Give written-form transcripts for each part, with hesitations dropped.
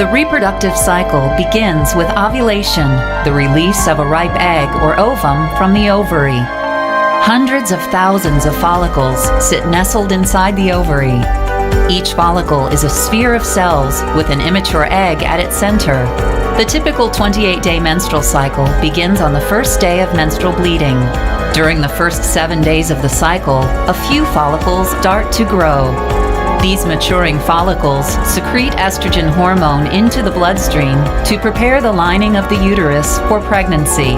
The reproductive cycle begins with ovulation, the release of a ripe egg or ovum from the ovary. Hundreds of thousands of follicles sit nestled inside the ovary. Each follicle is a sphere of cells with an immature egg at its center. The typical 28-day menstrual cycle begins on the first day of menstrual bleeding. During the first 7 days of the cycle, a few follicles start to grow. These maturing follicles secrete estrogen hormone into the bloodstream to prepare the lining of the uterus for pregnancy.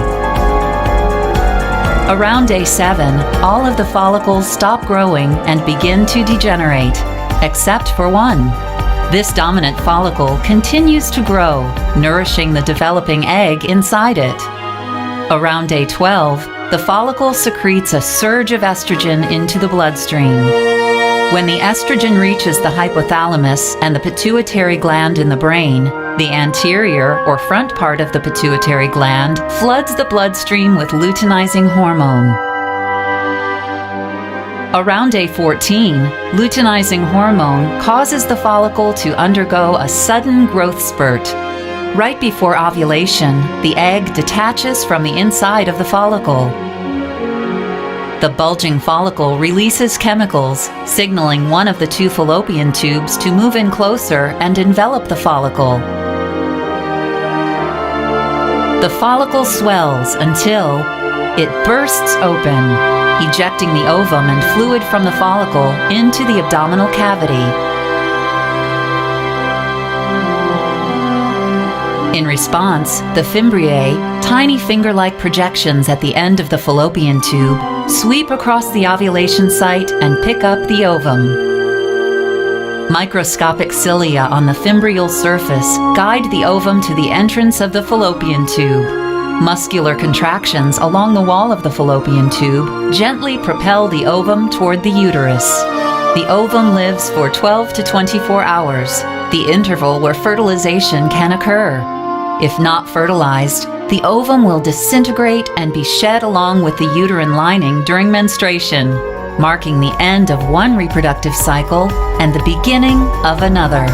Around day 7, all of the follicles stop growing and begin to degenerate, except for one. This dominant follicle continues to grow, nourishing the developing egg inside it. Around day 12, the follicle secretes a surge of estrogen into the bloodstream. When the estrogen reaches the hypothalamus and the pituitary gland in the brain, the anterior or front part of the pituitary gland floods the bloodstream with luteinizing hormone. Around day 14, luteinizing hormone causes the follicle to undergo a sudden growth spurt. Right before ovulation, the egg detaches from the inside of the follicle. The bulging follicle releases chemicals, signaling one of the two fallopian tubes to move in closer and envelop the follicle. The follicle swells until it bursts open, ejecting the ovum and fluid from the follicle into the abdominal cavity. In response, the fimbriae, tiny finger-like projections at the end of the fallopian tube, sweep across the ovulation site and pick up the ovum. Microscopic cilia on the fimbrial surface guide the ovum to the entrance of the fallopian tube. Muscular contractions along the wall of the fallopian tube gently propel the ovum toward the uterus. The ovum lives for 12 to 24 hours, the interval where fertilization can occur. If not fertilized, the ovum will disintegrate and be shed along with the uterine lining during menstruation, marking the end of one reproductive cycle and the beginning of another.